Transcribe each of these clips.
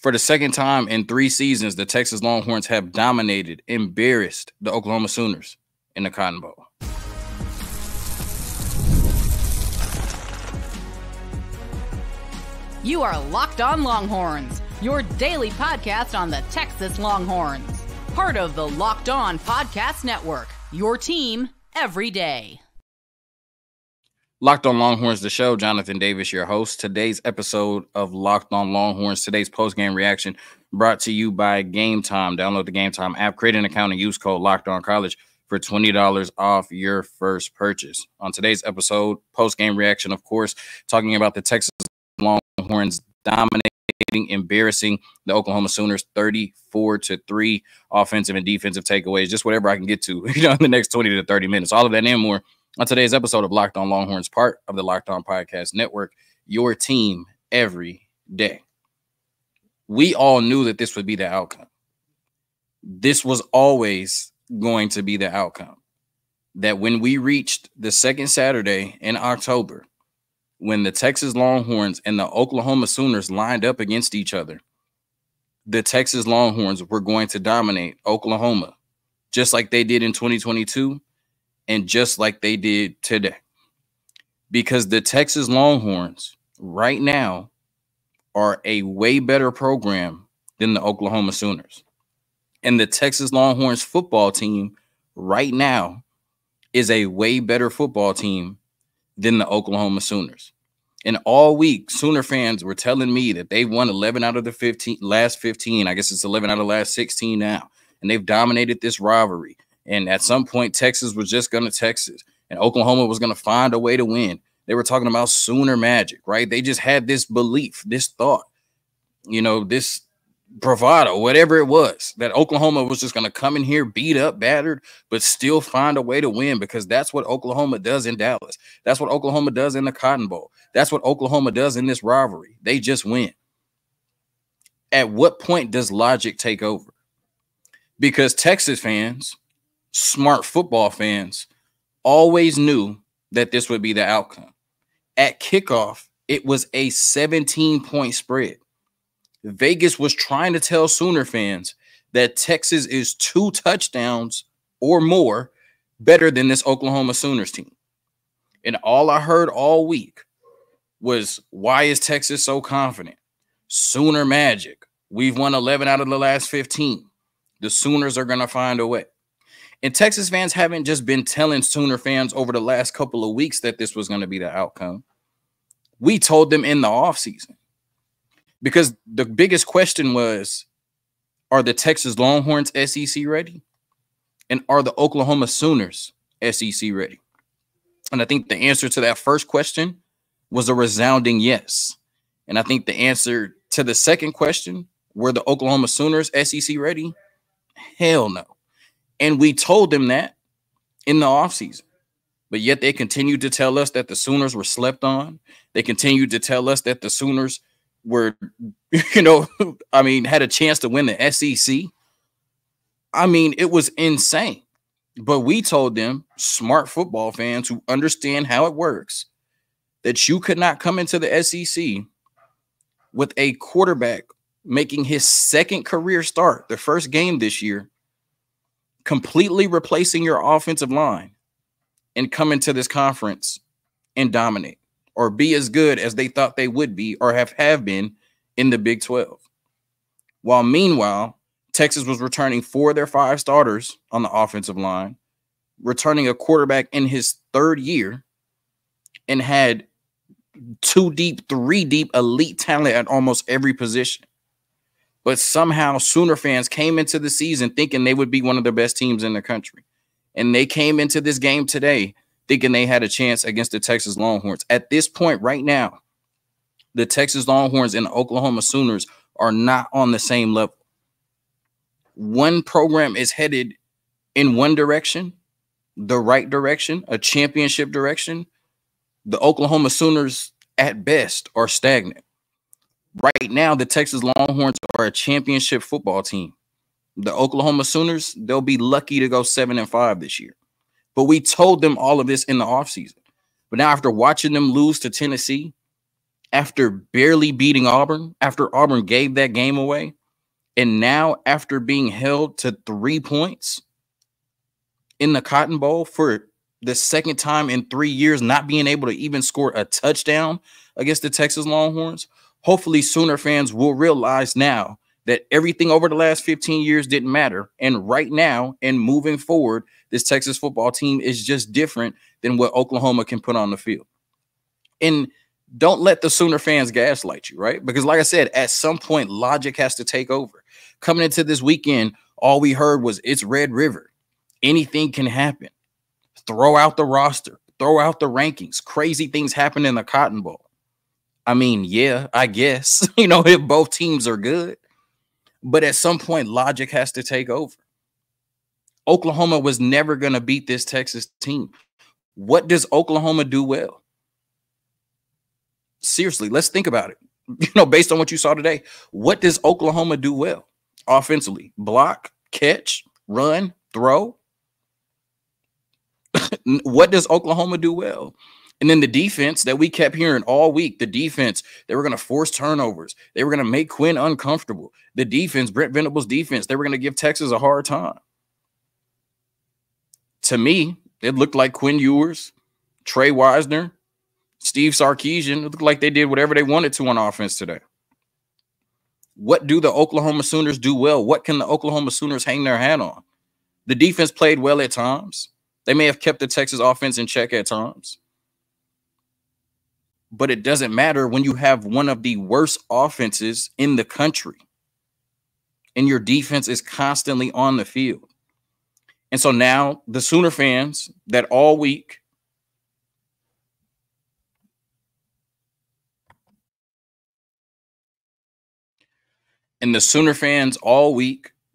For the second time in 3 seasons, the Texas Longhorns have embarrassed the Oklahoma Sooners in the Cotton Bowl. You are Locked On Longhorns, your daily podcast on the Texas Longhorns. Part of the Locked On Podcast Network, your team every day. Locked On Longhorns, the show. Jonathan Davis, your host. Today's episode of Locked On Longhorns, today's post-game reaction brought to you by Gametime. Download the Gametime app, create an account, and use code LOCKEDONCollege for $20 off your first purchase. On today's episode, post-game reaction, of course, talking about the Texas Longhorns embarrassing the Oklahoma Sooners 34-3, offensive and defensive takeaways, just whatever I can get to, in the next 20 to 30 minutes. All of that and more on today's episode of Locked On Longhorns, part of the Locked On Podcast Network, your team every day. We all knew that this would be the outcome. This was always going to be the outcome. That when we reached the second Saturday in October, when the Texas Longhorns and the Oklahoma Sooners lined up against each other, the Texas Longhorns were going to dominate Oklahoma, just like they did in 2022 and just like they did today. Because the Texas Longhorns right now are a way better program than the Oklahoma Sooners. And the Texas Longhorns football team right now is a way better football team than the Oklahoma Sooners. And all week, Sooner fans were telling me that they won 11 out of the last 15. I guess it's 11 out of the last 16 now. And they've dominated this rivalry. And at some point, Texas was just going to Texas. And Oklahoma was going to find a way to win. They were talking about Sooner magic, right? They just had this belief, this thought, this bravado, whatever it was, that Oklahoma was just going to come in here, beat up, battered, but still find a way to win, because that's what Oklahoma does in Dallas. That's what Oklahoma does in the Cotton Bowl. That's what Oklahoma does in this rivalry. They just win. At what point does logic take over? Because Texas fans, smart football fans, always knew that this would be the outcome. At kickoff, it was a 17-point spread. Vegas was trying to tell Sooner fans that Texas is 2 touchdowns or more better than this Oklahoma Sooners team. And all I heard all week was, why is Texas so confident? Sooner magic. We've won 11 out of the last 15. The Sooners are going to find a way. And Texas fans haven't just been telling Sooner fans over the last couple of weeks that this was going to be the outcome. We told them in the offseason. Because the biggest question was, are the Texas Longhorns SEC ready? And are the Oklahoma Sooners SEC ready? And I think the answer to that first question was a resounding yes. And I think the answer to the second question, were the Oklahoma Sooners SEC ready? Hell no. And we told them that in the offseason. But yet they continued to tell us that the Sooners were slept on. They continued to tell us that the Sooners were, had a chance to win the SEC. It was insane. But we told them, smart football fans who understand how it works, that you could not come into the SEC with a quarterback making his second career start, the first game this year, completely replacing your offensive line, and come into this conference and dominate, or be as good as they thought they would be, or have been in the Big 12. While meanwhile, Texas was returning 4 of their 5 starters on the offensive line, returning a quarterback in his 3rd year, and had 2 deep, 3 deep elite talent at almost every position. But somehow Sooner fans came into the season thinking they would be one of the best teams in the country. And they came into this game today thinking they had a chance against the Texas Longhorns. At this point right now, the Texas Longhorns and the Oklahoma Sooners are not on the same level. One program is headed in one direction, the right direction, a championship direction. The Oklahoma Sooners, at best, are stagnant. Right now, the Texas Longhorns are a championship football team. The Oklahoma Sooners, they'll be lucky to go 7-5 this year. But we told them all of this in the offseason. But now after watching them lose to Tennessee, after barely beating Auburn, after Auburn gave that game away, and now after being held to 3 points in the Cotton Bowl for the second time in 3 years, not being able to even score a touchdown against the Texas Longhorns. Hopefully Sooner fans will realize now that everything over the last 15 years didn't matter. And right now and moving forward, this Texas football team is just different than what Oklahoma can put on the field. And don't let the Sooner fans gaslight you, right? Because like I said, at some point, logic has to take over. Coming into this weekend, all we heard was it's Red River. Anything can happen. Throw out the roster. Throw out the rankings. Crazy things happen in the Cotton Bowl. I mean, yeah, I guess, if both teams are good. But at some point, logic has to take over. Oklahoma was never going to beat this Texas team. What does Oklahoma do well? Seriously, let's think about it. Based on what you saw today, what does Oklahoma do well offensively? Block, catch, run, throw. What does Oklahoma do well? And then the defense that we kept hearing all week, the defense, they were going to force turnovers. They were going to make Quinn uncomfortable. The defense, Brent Venables' defense, they were going to give Texas a hard time. To me, it looked like Quinn Ewers, Trey Wisner, Steve Sarkisian. It looked like they did whatever they wanted to on offense today. What do the Oklahoma Sooners do well? What can the Oklahoma Sooners hang their hat on? The defense played well at times. They may have kept the Texas offense in check at times. But it doesn't matter when you have one of the worst offenses in the country and your defense is constantly on the field. And so now the Sooner fans that all week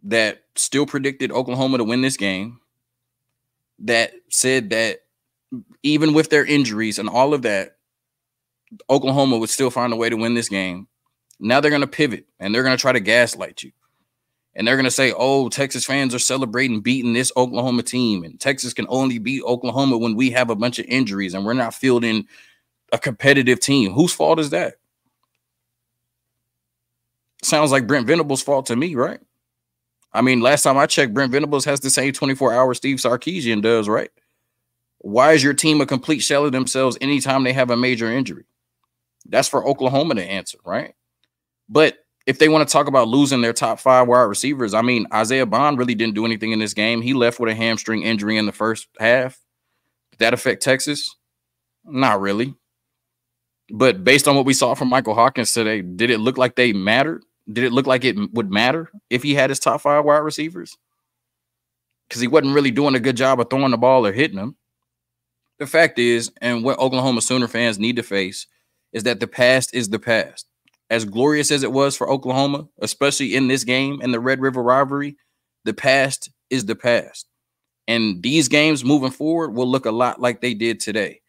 that still predicted Oklahoma to win this game, that said that even with their injuries and all of that, Oklahoma would still find a way to win this game. Now they're going to pivot and they're going to try to gaslight you. And they're going to say, oh, Texas fans are celebrating beating this Oklahoma team. And Texas can only beat Oklahoma when we have a bunch of injuries and we're not fielding a competitive team. Whose fault is that? Sounds like Brent Venables' fault to me, right? I mean, last time I checked, Brent Venables has the same 24-hour Steve Sarkisian does, right? Why is your team a complete shell of themselves anytime they have a major injury? That's for Oklahoma to answer, right? But if they want to talk about losing their top 5 wide receivers, I mean, Isaiah Bond really didn't do anything in this game. He left with a hamstring injury in the first half. Did that affect Texas? Not really. But based on what we saw from Michael Hawkins today, did it look like they mattered? Did it look like it would matter if he had his top 5 wide receivers? Because he wasn't really doing a good job of throwing the ball or hitting them. The fact is, and what Oklahoma Sooner fans need to face, is that the past is the past. As glorious as it was for Oklahoma, especially in this game and the Red River rivalry, the past is the past. And these games moving forward will look a lot like they did today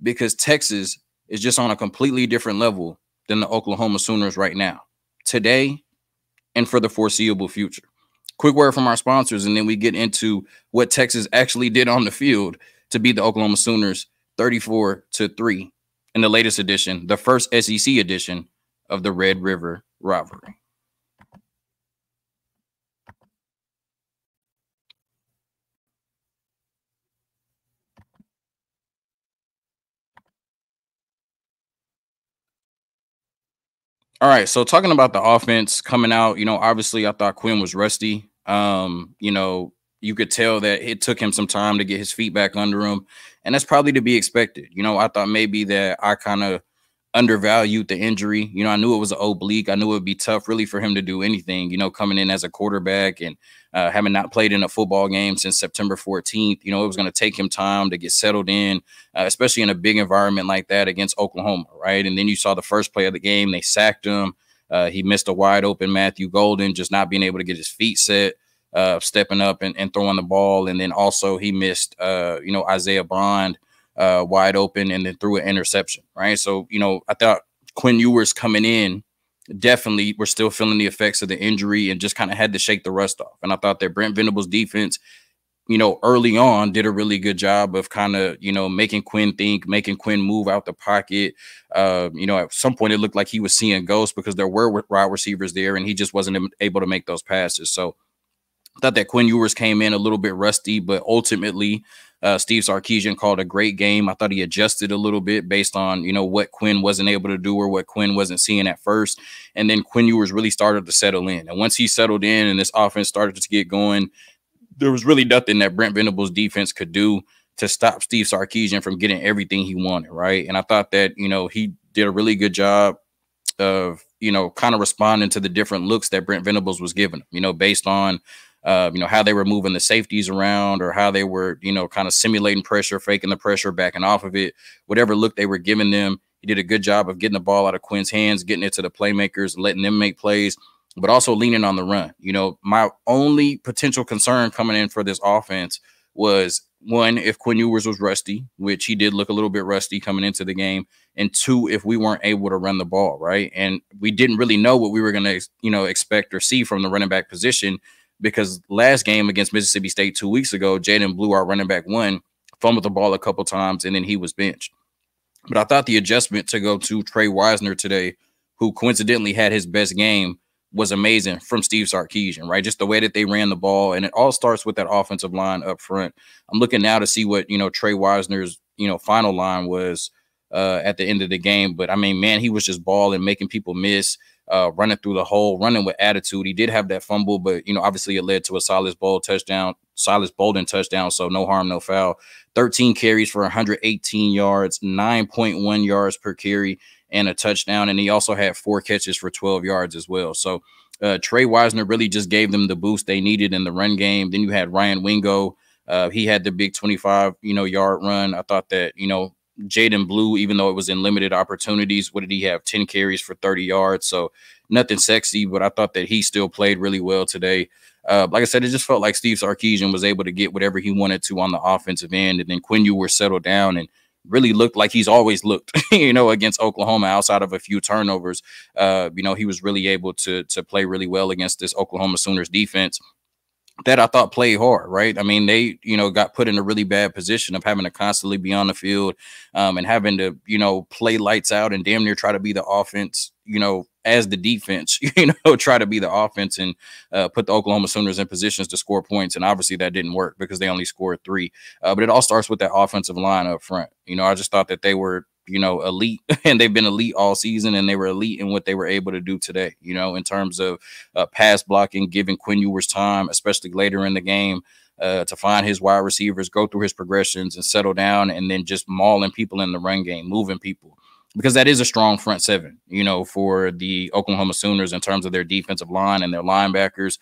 because Texas is just on a completely different level than the Oklahoma Sooners right now, today and for the foreseeable future. Quick word from our sponsors, and then we get into what Texas actually did on the field to beat the Oklahoma Sooners 34-3 in the latest edition, the first SEC edition of the Red River rivalry. All right, so talking about the offense coming out, obviously I thought Quinn was rusty. You could tell that it took him some time to get his feet back under him, and that's probably to be expected. I thought maybe that I kind of undervalued the injury. I knew it was an oblique. I knew it would be tough really for him to do anything, coming in as a quarterback and having not played in a football game since September 14th. It was going to take him time to get settled in, especially in a big environment like that against Oklahoma, right? And then you saw the first play of the game. They sacked him. He missed a wide open Matthew Golden, just not being able to get his feet set, stepping up and throwing the ball. And then also he missed, Isaiah Bond wide open and then threw an interception, right? So, I thought Quinn Ewers coming in definitely were still feeling the effects of the injury and just kind of had to shake the rust off. And I thought that Brent Venables' defense early on did a really good job of kind of, making Quinn think, making Quinn move out the pocket. At some point it looked like he was seeing ghosts because there were wide receivers there and he just wasn't able to make those passes. So I thought that Quinn Ewers came in a little bit rusty, but ultimately Steve Sarkisian called a great game. I thought he adjusted a little bit based on, what Quinn wasn't able to do or what Quinn wasn't seeing at first. And then Quinn Ewers really started to settle in. And once he settled in and this offense started to get going, there was really nothing that Brent Venables' defense could do to stop Steve Sarkisian from getting everything he wanted, right? And I thought that, he did a really good job of, kind of responding to the different looks that Brent Venables was giving him, based on, how they were moving the safeties around or how they were, kind of simulating pressure, faking the pressure, backing off of it, whatever look they were giving them. He did a good job of getting the ball out of Quinn's hands, getting it to the playmakers, letting them make plays, but also leaning on the run. My only potential concern coming in for this offense was, one, if Quinn Ewers was rusty, which he did look a little bit rusty coming into the game, and two, if we weren't able to run the ball, right? And we didn't really know what we were going to, expect or see from the running back position, because last game against Mississippi State 2 weeks ago, Jaden Blue, our running back one, fumbled the ball a couple times, and then he was benched. But I thought the adjustment to go to Trey Wisner today, who coincidentally had his best game, was amazing from Steve Sarkisian, right? Just the way that they ran the ball. And it all starts with that offensive line up front. I'm looking now to see what, Trey Wisner's, final line was at the end of the game. But I mean, man, he was just balling, making people miss, running through the hole, running with attitude. He did have that fumble, but, obviously it led to a Silas Bolden touchdown. So no harm, no foul. 13 carries for 118 yards, 9.1 yards per carry, and a touchdown. And he also had 4 catches for 12 yards as well. So Trey Wisner really just gave them the boost they needed in the run game. Then you had Ryan Wingo. He had the big 25, yard run. I thought that, Jaden Blue, even though it was in limited opportunities, what did he have? 10 carries for 30 yards. So nothing sexy, but I thought that he still played really well today. Like I said, it just felt like Steve Sarkisian was able to get whatever he wanted to on the offensive end. And then Quinn Ewers settled down and really looked like he's always looked, against Oklahoma, outside of a few turnovers. He was really able to play really well against this Oklahoma Sooners defense that I thought played hard, right? I mean, they, got put in a really bad position of having to constantly be on the field and having to, play lights out and damn near try to be the offense, as the defense, try to be the offense and put the Oklahoma Sooners in positions to score points. And obviously that didn't work because they only scored 3. But it all starts with that offensive line up front. I just thought that they were, elite, and they've been elite all season, and they were elite in what they were able to do today, in terms of pass blocking, giving Quinn Ewers time, especially later in the game, to find his wide receivers, go through his progressions and settle down, and then just mauling people in the run game, moving people. Because that is a strong front seven, for the Oklahoma Sooners in terms of their defensive line and their linebackers.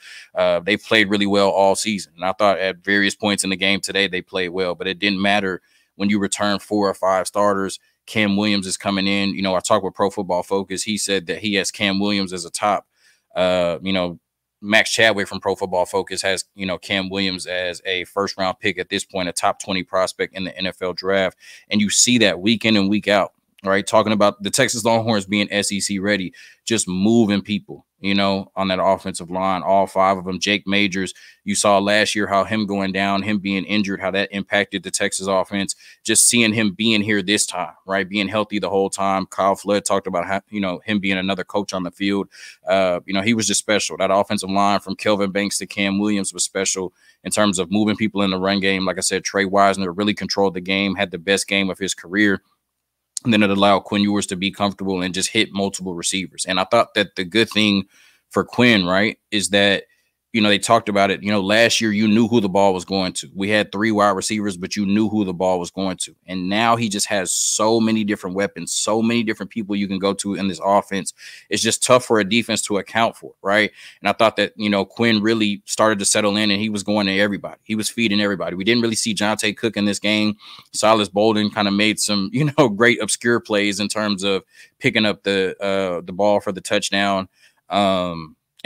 They played really well all season. And I thought at various points in the game today, they played well, but it didn't matter when you return 4 or 5 starters. Cam Williams is coming in. I talked with Pro Football Focus. He said that he has Cam Williams as a top, Max Chadwick from Pro Football Focus has, Cam Williams as a first-round pick at this point, a top 20 prospect in the NFL draft. And you see that week in and week out. All right, talking about the Texas Longhorns being SEC ready, just moving people, on that offensive line, all 5 of them. Jake Majors, you saw last year how him going down, him being injured, how that impacted the Texas offense. Just seeing him being here this time, right, being healthy the whole time. Kyle Flood talked about how, him being another coach on the field. He was just special. That offensive line from Kelvin Banks to Cam Williams was special in terms of moving people in the run game. Like I said, Trey Wisner really controlled the game, had the best game of his career. And then it allowed Quinn Ewers to be comfortable and just hit multiple receivers. And I thought that the good thing for Quinn, right, is that, they talked about it, last year you knew who the ball was going to. We had 3 wide receivers, but you knew who the ball was going to. And now he just has so many different weapons, so many different people you can go to in this offense. It's just tough for a defense to account for, right? And I thought that, Quinn really started to settle in and he was going to everybody. He was feeding everybody. We didn't really see Jonte Cook in this game. Silas Bolden kind of made some, great obscure plays in terms of picking up the ball for the touchdown.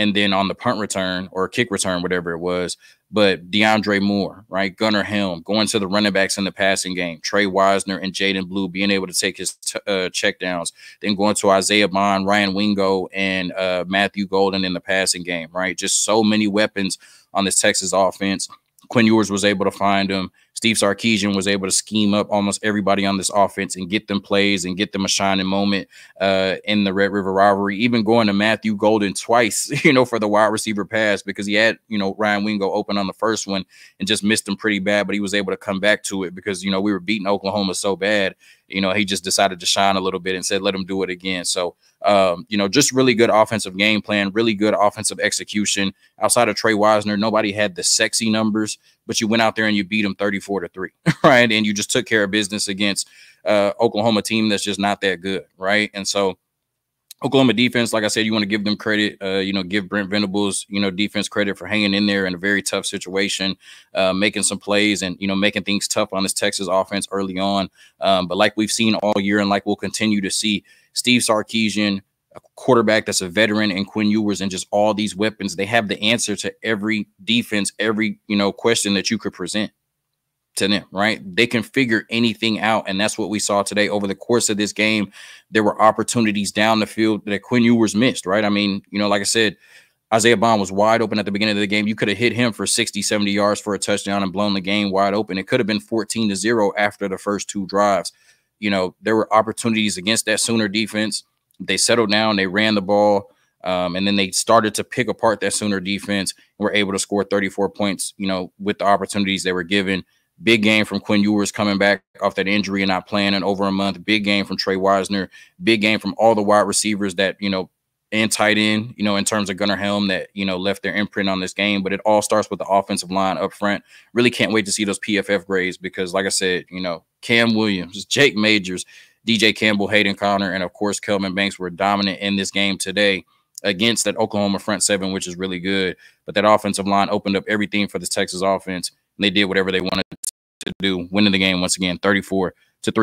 And then on the punt return or kick return, whatever it was, but DeAndre Moore, right? Gunnar Helm going to the running backs in the passing game, Trey Wisner and Jaden Blue being able to take his checkdowns, then going to Isaiah Bond, Ryan Wingo, and Matthew Golden in the passing game, right? Just so many weapons on this Texas offense. Quinn Ewers was able to find him. Steve Sarkisian was able to scheme up almost everybody on this offense and get them plays and get them a shining moment in the Red River Rivalry, even going to Matthew Golden twice, for the wide receiver pass, because he had, Ryan Wingo open on the first one and just missed him pretty bad, but he was able to come back to it because, we were beating Oklahoma so bad, he just decided to shine a little bit and said, let him do it again. So, just really good offensive game plan, really good offensive execution. Outside of Trey Wisner, nobody had the sexy numbers, but you went out there and you beat them 34-3, right? And you just took care of business against Oklahoma team that's just not that good, right? And so Oklahoma defense, like I said, you want to give them credit, give Brent Venables, defense credit for hanging in there in a very tough situation, making some plays and, making things tough on this Texas offense early on. But like we've seen all year and like we'll continue to see, Steve Sarkisian, a quarterback that's a veteran, and Quinn Ewers, and just all these weapons, they have the answer to every defense, every, question that you could present to them, right? They can figure anything out. And that's what we saw today. Over the course of this game, there were opportunities down the field that Quinn Ewers missed, right? I mean, like I said, Isaiah Bond was wide open at the beginning of the game. You could have hit him for 60, 70 yards for a touchdown and blown the game wide open. It could have been 14-0 after the first two drives. There were opportunities against that Sooner defense. They settled down, they ran the ball, and then they started to pick apart that Sooner defense and were able to score 34 points, with the opportunities they were given. Big game from Quinn Ewers coming back off that injury and not playing in over a month. Big game from Trey Wisner. Big game from all the wide receivers that, and tight end, in terms of Gunnar Helm that, left their imprint on this game. But it all starts with the offensive line up front. Really can't wait to see those PFF grades because, like I said, Cam Williams, Jake Majors, DJ Campbell, Hayden Connor, and, of course, Kelvin Banks were dominant in this game today against that Oklahoma front seven, which is really good. But that offensive line opened up everything for this Texas offense, and they did whatever they wanted to do, winning the game once again, 34-3.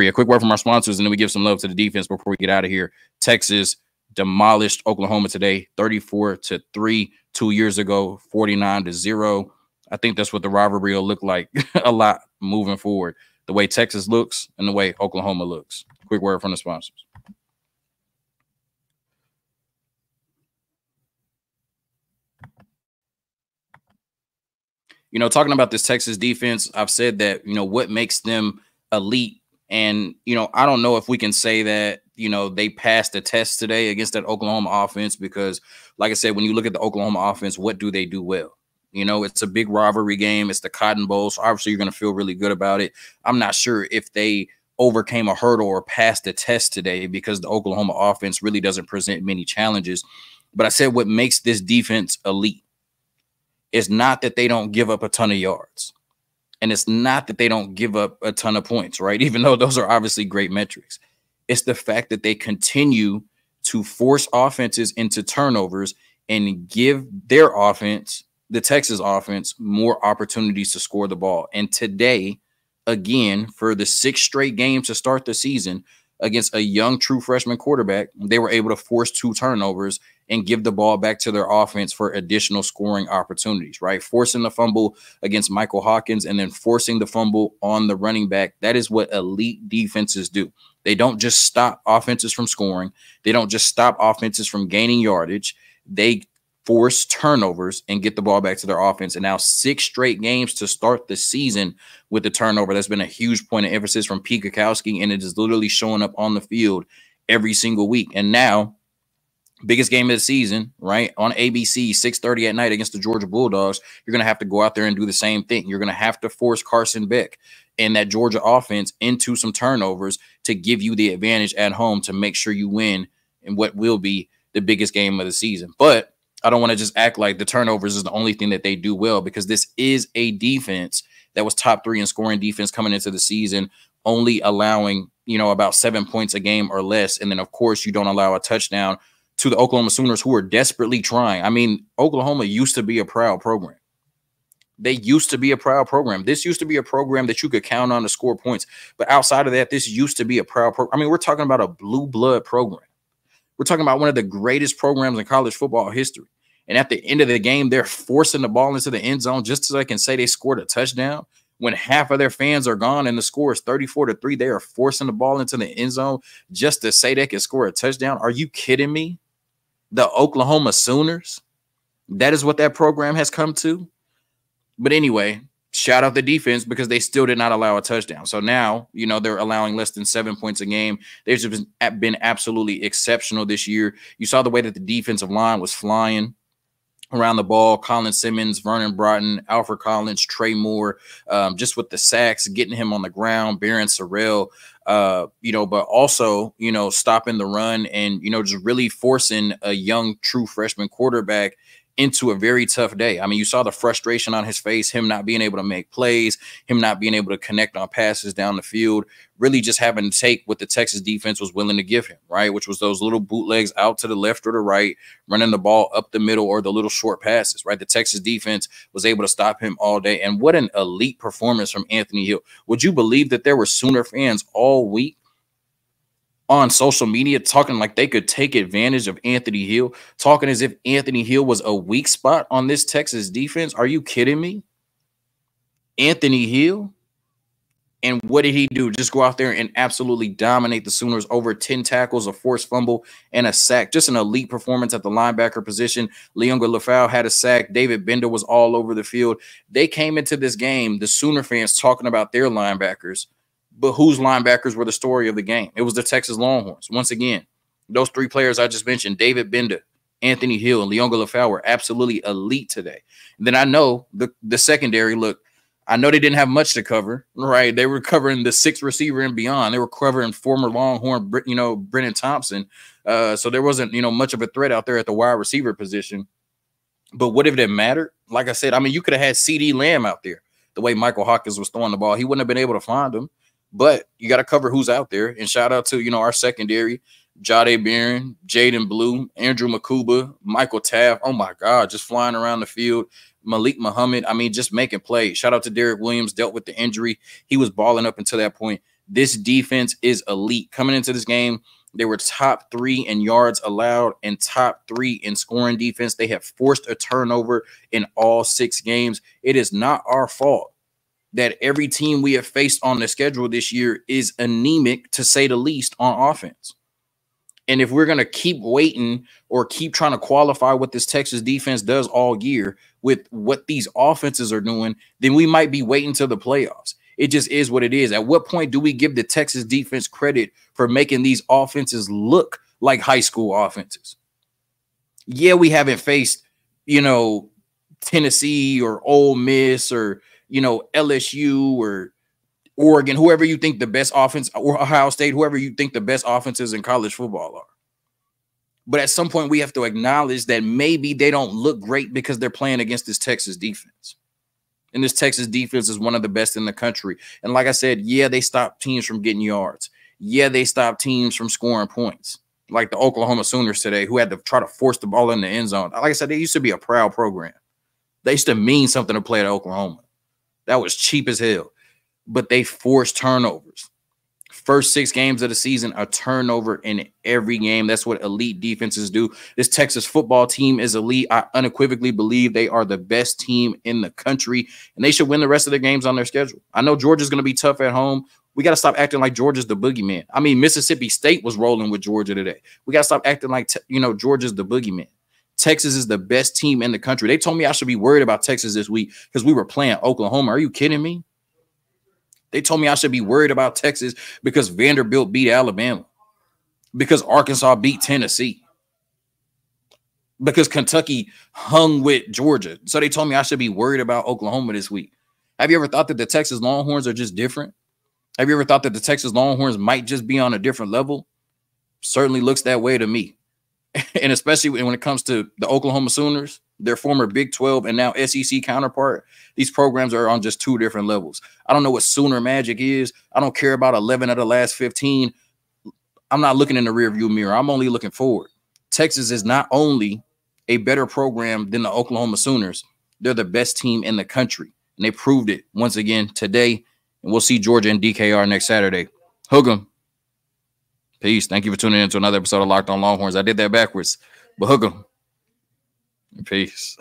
A quick word from our sponsors, and then we give some love to the defense before we get out of here. Texas demolished Oklahoma today, 34-3. 2 years ago, 49-0. I think that's what the rivalry will look like a lot moving forward, the way Texas looks and the way Oklahoma looks. Quick word from the sponsors. Talking about this Texas defense, I've said that, what makes them elite. And, I don't know if we can say that, they passed the test today against that Oklahoma offense because, like I said, when you look at the Oklahoma offense, what do they do well? It's a big rivalry game. It's the Cotton Bowl. So obviously you're going to feel really good about it. I'm not sure if they overcame a hurdle or passed the test today because the Oklahoma offense really doesn't present many challenges. But I said what makes this defense elite is not that they don't give up a ton of yards. And it's not that they don't give up a ton of points, right? Even though those are obviously great metrics. It's the fact that they continue to force offenses into turnovers and give their offense, the Texas offense, more opportunities to score the ball. And today, again, for the 6th straight game to start the season against a young true freshman quarterback, they were able to force 2 turnovers and give the ball back to their offense for additional scoring opportunities, right? Forcing the fumble against Michael Hawkins and then forcing the fumble on the running back. That is what elite defenses do. They don't just stop offenses from scoring. They don't just stop offenses from gaining yardage. They force turnovers and get the ball back to their offense. And now 6 straight games to start the season with the turnover. That's been a huge point of emphasis from Pete Kwiatkowski, and it is literally showing up on the field every single week. And now, biggest game of the season, right, on ABC, 6:30 at night against the Georgia Bulldogs, you're going to have to go out there and do the same thing. You're going to have to force Carson Beck and that Georgia offense into some turnovers to give you the advantage at home to make sure you win in what will be the biggest game of the season. But I don't want to just act like the turnovers is the only thing that they do well, because this is a defense that was top 3 in scoring defense coming into the season, only allowing, about 7 points a game or less. And then, of course, you don't allow a touchdown to the Oklahoma Sooners, who are desperately trying. I mean, Oklahoma used to be a proud program. They used to be a proud program. This used to be a program that you could count on to score points. But outside of that, this used to be a proud program. I mean, we're talking about a blue blood program. We're talking about one of the greatest programs in college football history. And at the end of the game, they're forcing the ball into the end zone just so they can say they scored a touchdown. When half of their fans are gone and the score is 34-3, they are forcing the ball into the end zone just to say they can score a touchdown. Are you kidding me? The Oklahoma Sooners? That is what that program has come to. But anyway, shout out the defense because they still did not allow a touchdown. So now, you know, they're allowing less than 7 points a game. They've just been absolutely exceptional this year. You saw the way that the defensive line was flying around the ball. Colin Simmons, Vernon Broughton, Alfred Collins, Trey Moore, just with the sacks, getting him on the ground, Barron Sorrell, you know, but also, you know, stopping the run and, you know, just really forcing a young, true freshman quarterback into a very tough day. I mean, you saw the frustration on his face, him not being able to make plays, him not being able to connect on passes down the field, really just having to take what the Texas defense was willing to give him, right? Which was those little bootlegs out to the left or the right, running the ball up the middle or the little short passes, right? The Texas defense was able to stop him all day. And what an elite performance from Anthony Hill. Would you believe that there were Sooner fans all week on social media talking like they could take advantage of Anthony Hill, talking as if Anthony Hill was a weak spot on this Texas defense? Are you kidding me? Anthony Hill? And what did he do? Just go out there and absolutely dominate the Sooners. Over 10 tackles, a forced fumble, and a sack. Just an elite performance at the linebacker position. Leonga Lafau had a sack. David Bender was all over the field. They came into this game, the Sooner fans, talking about their linebackers. But whose linebackers were the story of the game? It was the Texas Longhorns. Once again, those three players I just mentioned, David Bender, Anthony Hill, and Leonga Lafau, were absolutely elite today. And then I know the secondary, look, I know they didn't have much to cover, right? They were covering the 6th receiver and beyond. They were covering former Longhorn, you know, Brennan Thompson. So there wasn't, you know, much of a threat out there at the wide receiver position. But what if it mattered? Like I said, I mean, you could have had CD Lamb out there. The way Michael Hawkins was throwing the ball, he wouldn't have been able to find him. But you got to cover who's out there. And shout out to, you know, our secondary, Jade Barron, Jaden Blue, Andrew Makuba, Michael Taft. Oh, my God, just flying around the field. Malik Muhammad, I mean, just making plays. Shout out to Derek Williams, dealt with the injury. He was balling up until that point. This defense is elite. Coming into this game, they were top 3 in yards allowed and top 3 in scoring defense. They have forced a turnover in all 6 games. It is not our fault that every team we have faced on the schedule this year is anemic, to say the least, on offense. And if we're going to keep waiting or keep trying to qualify what this Texas defense does all year with what these offenses are doing, then we might be waiting till the playoffs. It just is what it is. At what point do we give the Texas defense credit for making these offenses look like high school offenses? Yeah, we haven't faced, you know, Tennessee or Ole Miss or, you know, LSU or Oregon, whoever you think the best offense, or Ohio State, whoever you think the best offenses in college football are. But at some point, we have to acknowledge that maybe they don't look great because they're playing against this Texas defense. And this Texas defense is one of the best in the country. And like I said, yeah, they stopped teams from getting yards. Yeah, they stopped teams from scoring points, like the Oklahoma Sooners today, who had to try to force the ball in the end zone. Like I said, they used to be a proud program. They used to mean something to play at Oklahoma. That was cheap as hell. But they forced turnovers. First 6 games of the season, a turnover in every game. That's what elite defenses do. This Texas football team is elite. I unequivocally believe they are the best team in the country, and they should win the rest of their games on their schedule. I know Georgia's going to be tough at home. We got to stop acting like Georgia's the boogeyman. I mean, Mississippi State was rolling with Georgia today. We got to stop acting like, you know, Georgia's the boogeyman. Texas is the best team in the country. They told me I should be worried about Texas this week because we were playing Oklahoma. Are you kidding me? They told me I should be worried about Texas because Vanderbilt beat Alabama, because Arkansas beat Tennessee, because Kentucky hung with Georgia. So they told me I should be worried about Oklahoma this week. Have you ever thought that the Texas Longhorns are just different? Have you ever thought that the Texas Longhorns might just be on a different level? Certainly looks that way to me. And especially when it comes to the Oklahoma Sooners, their former Big 12 and now SEC counterpart, these programs are on just 2 different levels. I don't know what Sooner magic is. I don't care about 11 of the last 15. I'm not looking in the rearview mirror. I'm only looking forward. Texas is not only a better program than the Oklahoma Sooners, they're the best team in the country. And they proved it once again today. And we'll see Georgia and DKR next Saturday. Hook 'em. Peace. Thank you for tuning in to another episode of Locked On Longhorns. I did that backwards, but hook 'em. Peace.